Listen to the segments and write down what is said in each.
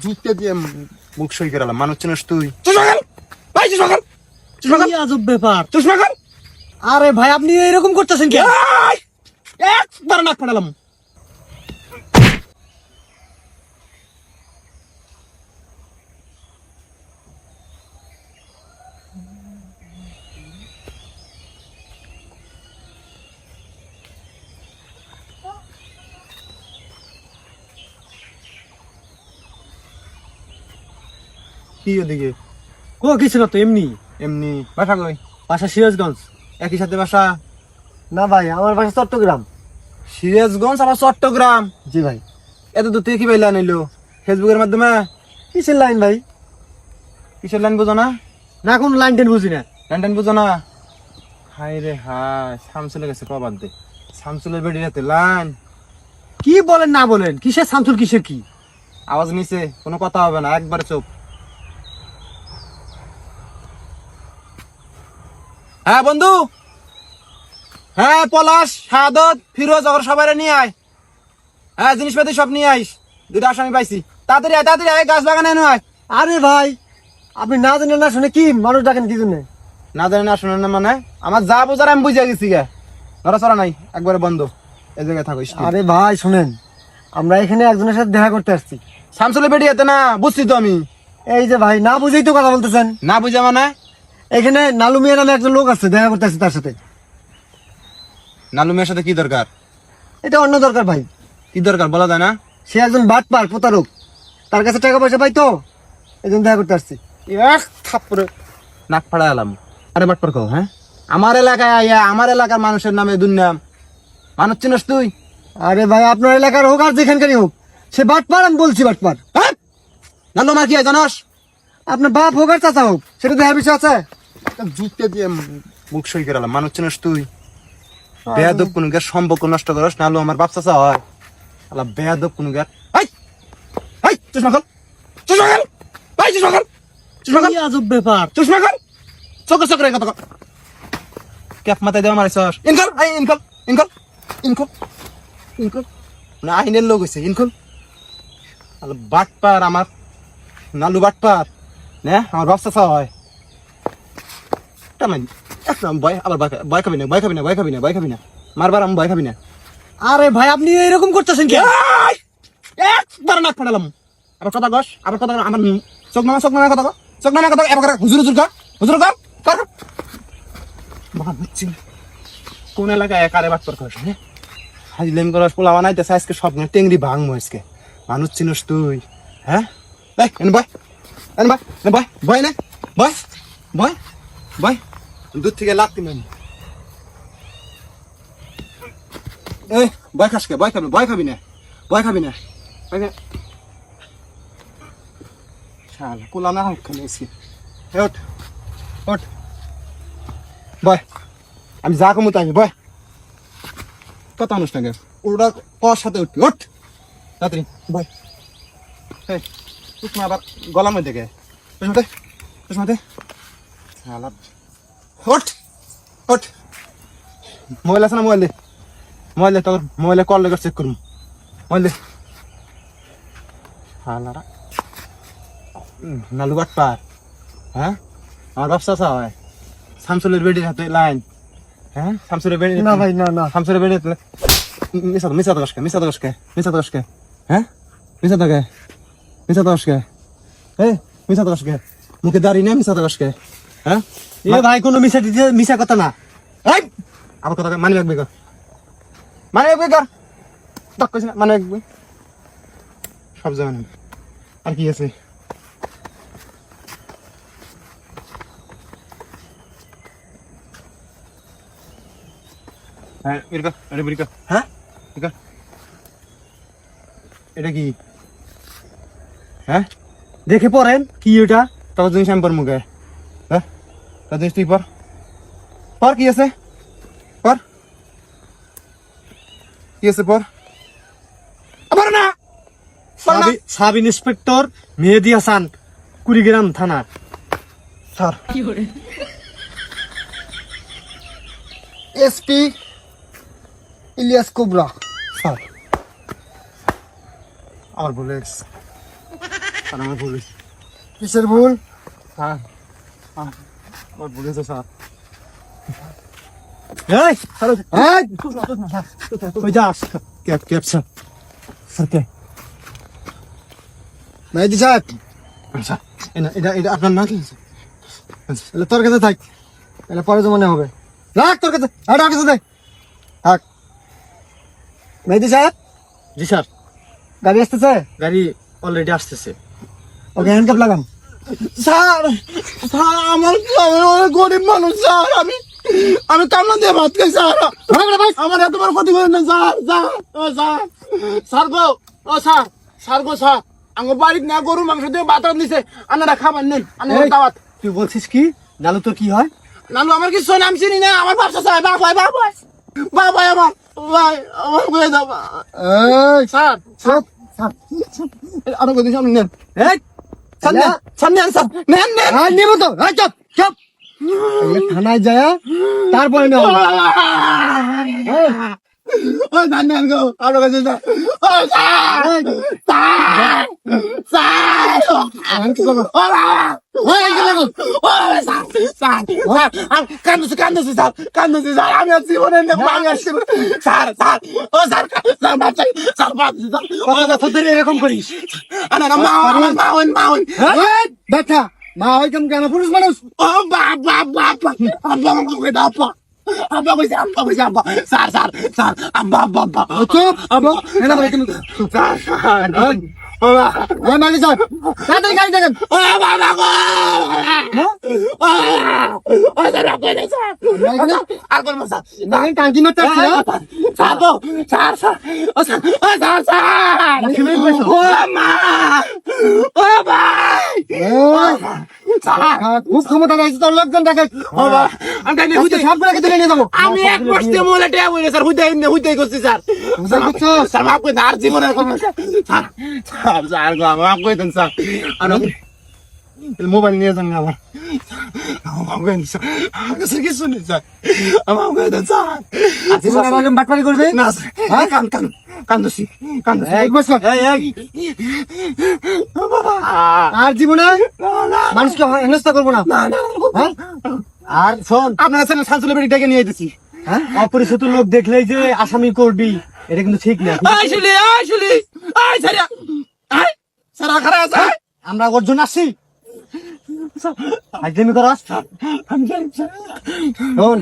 জুতে দিয়ে মুখ সই করে মানুষ চিনিস তুই? আজব ব্যাপার। আরে ভাই আপনি এরকম করতেছেন কি? একবার নাক ফাটালাম। কি ওদিকে? ও কিছু না তো, এমনি। এমনি বাসা কই? বাসা সিরাজগঞ্জ। একই সাথে বাসা? না ভাই, আমার বাসা চট্টগ্রাম। সিরাজগঞ্জ আবার চট্টগ্রাম? জি ভাই। এত দূর থেকে কি পাইলা নিলো? ফেসবুকের মাধ্যমে? কিসের লাইন ভাই? কিসের লাইন বুঝো না? না কোন লাইন টেন বুঝি না। লাইন টাইন বুঝো না? হাই রে হাই, শামসুলের কাছে কবাদ দে। শামসুলের বেডি রাতে লাইন। কি বলেন না বলেন, কিসের শামসুল কিসের কি? আওয়াজ নিচে, কোনো কথা হবে না, একবার চুপ। হ্যাঁ বন্ধু, হ্যাঁ পলাশ, শাহাদত, ফিরোজ, ওর সবাই নিয়ে আয়। হ্যাঁ জিনিসপাতি সব নিয়ে আইস। দুইটা আসামি পাইছি, তাড়াতাড়ি আয়, তাড়াতাড়ি আয়, গাছ বাগানে এনে আয়। আরে ভাই আপনি না জানেন না শুনে কি মানুষ ডাকেন কি জন্য? না জানি না শুনে না মানে আমার যা বোঝার আমি বুঝে গেছি গে। নড়াচড়া নাই, একবারে বন্ধ, এই জায়গায় থাকো। আরে ভাই শুনেন, আমরা এখানে একজনের সাথে দেখা করতে আসছি। শামসুলের বেডি হাতে না, বুঝছি তো আমি। এই যে ভাই না বুঝেই তো কথা বলতেছেন। না বুঝে মানে? এখানে নালু মিয়া নামে একজন লোক আছে, দেখা করতে আসছি তার সাথে। নালু মিয়ার সাথে কি দরকার? এটা অন্য দরকার ভাই। কি দরকার বলা যায় না? সে একজন বাটপার প্রতারক, তার কাছে টাকা পয়সা পাই তো এই জন্য দেখা করতে আসছি। এক থাপ্পড়ে নাক ফাড়া এলাম। আরে বাটপার কও, হ্যাঁ আমার এলাকায় আইয়া আমার এলাকার মানুষের নামে দুর্নাম। মানুষ চিনস তুই? আরে ভাই আপনার এলাকার হোক আর যেখানকারই হোক, সে বাটপার, আমি বলছি বাটপার। হ্যাঁ নালু মার কি হয় জানস? আপনার বাপ হোক আর চাচা হোক, সেটা দেখার বিষয় আছে। জুতে দিয়ে মুখ সই করে মানুষ চিনস তুই? বেয়াদব কোন গের সম্পর্ক নষ্ট করস। নালু আমার বাপ চাচা হয়। আলা বেয়াদব কোন গের। হাই হাই, চশমা খোল, চশমা খোল, ভাই চশমা খোল, চশমা খোল, কি আজব ব্যাপার। চশমা খোল, চোখে চোখে কথা কর। ক্যাপ মাথায় দেওয়া মারিছস। In-call, I in-call, in-call, in-call, in-call. না আইনের লোক হইছে, ইনকল। আলা বাটপার আমার নালু বাটপার। না আমার বাপ চাচা হয়। টামাই একদম ভয়, আবার ভয় খাবি না, ভয় খাবি না, ভয় খাবি না, ভয় খাবি না, মারবার আমি ভয় খাবি না। আরে ভাই আপনি এরকম করতেছেন কি? একবার নাক ফাটালাম। আবার কথা কস, আবার কথা আমার চোখ নামা, চোখ নামা কথা কর, চোখ নামা কথা এবার হুজুর হুজুর কর, হুজুর কর কর। ভাবছি কোন এলাকায় একারে বাট কর হ্যাঁ? হাজলেম করস, পোলাওয়া নাইতেছে আজকে সব টেংরি ভাঙবো আজকে। মানুষ চিনস তুই? হ্যাঁ এই এনে বয়, এনে বয়, এনে বয়, বয় না বয়, বয়, বয়। দূর থেকে লাগতি মানে এই ভয় খাস কে? ভয় খাবি, ভয় খাবি না, ভয় খাবি না, ভয় না। শালা কোলা না হোক খালি এসে। ওঠ ওঠ, বয়, আমি যা কমু তাই বয়। কথা অনুষ্ঠান গে ওটা কর সাথে উঠবি। ওঠ তাড়াতাড়ি বয়। এই তুই আবার গলার মধ্যে গে পেছনতে, পেছনতে। শালা ওঠ ওঠ। মোবাইল আছে না? মোবাইল দে, মোবাইল দে, তোর মোবাইলে কল লেগে চেক করুন। মোবাইল দে। হালারা নালু বাটপার, হ্যাঁ আমার বাপ চাচা হয়। শামসুলের বেডির হাতে লাইন। হ্যাঁ শামসুলের বেডি না ভাই, না না। শামসুলের বেডি মিশা মিশা দশকে, মিশা দশকে, মিশা দশকে, হ্যাঁ মিশা দশকে, মিশা দশকে, হ্যাঁ মিশা দশকে, মুখে দাঁড়িয়ে না মিশা দশকে। হ্যাঁ এ ভাই কোনো মিশা কথা না। এই আবার কথা মানি রাখবি কর, মানি রাখবি কর, তক কইছ না মানি রাখবি সব জানেন। আর কি আছে? হ্যাঁ এরকম, আরে বলিকা, হ্যাঁ এরকম। এটা কি? হ্যাঁ দেখে পড়েন কি এটা। তোর জিনিস আমি পর মুখে, হ্যাঁ তোর জিনিস তুই পর, পর কি আছে পর, কি আছে পর। আবার না সাব ইন্সপেক্টর মেহেদী হাসান, কুড়িগ্রাম থানা। Sir SP Ilias Kobra. Sir আমার ভুল হয়ে গেছে। স্যার আমার ভুল হয়েছে। কিসের ভুল? স্যার আমার ভুল হয়েছে স্যার। এই স্যার এই কই যাস? Cab cab sir. স্যার কে? মেহেদি সাহেব, স্যার এটা আপনার না কি? তাহলে তোর কাছে থাক, তাহলে পরে জমানে হবে। রাখ তোর কাছে, আর কাছে থাক থাক। মেহেদি সাহেব, জি স্যার, গাড়ি আসতেছে, গাড়ি অলরেডি আসতেছে। ওকে হ্যান্ডকাপ লাগান। স্যার স্যার আমার অনেক গরিব মানুষ স্যার, আমি কান্না দিয়ে ভাত খাই স্যার। আমার এত বড় ক্ষতি করেন না স্যার। স্যার গো, ও স্যার, স্যার গো স্যার, আমার বাড়ির না গরু মাংস দিয়ে ভাত দিছে, আপনারা খাবার নেন, আমার এই, দাওয়াত। তুই বলছিস কি? নালু তোর কি হয়? নানু আমার কিছু আমি চিনি না, আমার ব্যবসা স্যার, বাবাই আমার ভাই, আমার বলে দাও এই স্যার। চুপ, স্যার। আরো কথা সামনে নেন, এই সামনে সামনে আন স্যার, নেন নেন। আর নেবো তো, এই চুপ চুপ। এই থানায় যায় তারপরে নেওয়া হবে। ও নেন গো, আরো কথা স্যার। ও স্যার, এই, স্যার, স্যার, আর কি করবো? ও বাবা, ও স্যার, স্যার, কান্দছি স্যার, আমি আর জীবনে নেব, আমি আসছি স্যার, স্যার, ও স্যার, স্যার বাঁচাই, স্যার বাঁচাই, স্যার। কত বছর ধরে এরকম করিস? আমার মা হইন। এই, দেখা মা হয় কেন পুরুষ মানুষ? ও বাবা, আব্বা আমাকে দাও, আব্বা কইছে, স্যার, আব্বা, চুপ আব্বা, এনা বলে তুমি স্যার, ও বাবা, ওই মালিক সাহেব, তাড়াতাড়ি গাড়ি দেখেন। ও বাবা গো, ও স্যার, আর করবো স্যার, দেখেন টাঙ্কি মারতে আসছে, হ্যাঁ? স্যার গো, স্যার, ও স্যার, ও মা, ও ভাই, স্যার, খুব ক্ষমতা আছে তোর, লোকজন দেখে। ও বাবা, আমি তাই নিয়ে সব করে তুলে নিয়ে যাবো। আমি এক বস্তে মোলা টেয়া বলে স্যার, হুইতে করছি স্যার। বুঝতে পারছো? স্যার মাফ করে দেন, আর জীবনের কোনো স্যার গো, আমার মাফ করে দেন স্যার। আর মোবাইল নিয়ে যান আমার, মাফ করে দেন স্যার, আমার কাছে কিছু নেই স্যার, মাফ করে দেন স্যার। জীবন আমাকে বাটপারি করবে? না স্যার, কান্দছি। এই বস, বাবা, আর জীবনে মানুষকে হেনস্থা করবো না, হ্যাঁ? আর শোন, আপনারা ছেলে শামসুলের বাড়ি ডেকে নিয়ে যেতেছি। হ্যাঁ, অপরিচিত লোক দেখলেই যে আসামি করবি, এটা কিন্তু ঠিক না। আসলে স্যার আখারে আছে, আমরা ওর জন্য আসছি, একদমই করাস। শোন,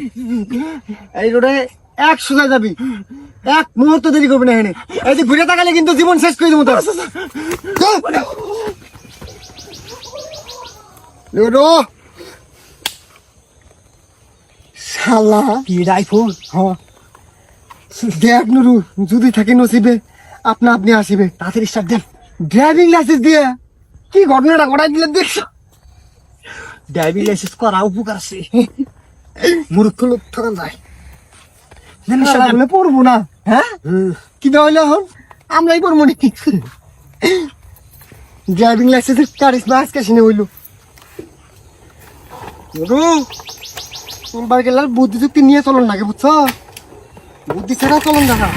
এই রোডে এক সোজা যাবি, এক মুহূর্ত দেরি করবি না। এখানে এই যে ঘুরে তাকালে কিন্তু জীবন শেষ করে দেবো তোর। লুডো শালা কি আইফোন, হ্যাঁ দেখ নুরু, যদি থাকে নসিবে আপনা আপনি আসিবে। তাড়াতাড়ি স্টার্ট দে। ড্রাইভিং লাইসেন্স দিয়ে কি ঘটনাটা ঘটাই দিলে দেখছ? ড্রাইভিং লাইসেন্স করা উপকার আছে, মূর্খ লোক ঠকান যায়। বলে পড়বো না, হ্যাঁ কি হইলো এখন আমরাই পড়বো নি। ড্রাইভিং লাইসেন্স কারিস না আজকে শুনে হইলো। বুদ্ধি যুক্তি নিয়ে চলন লাগে, বুঝছো? বুদ্ধি ছাড়া চলন দেখা।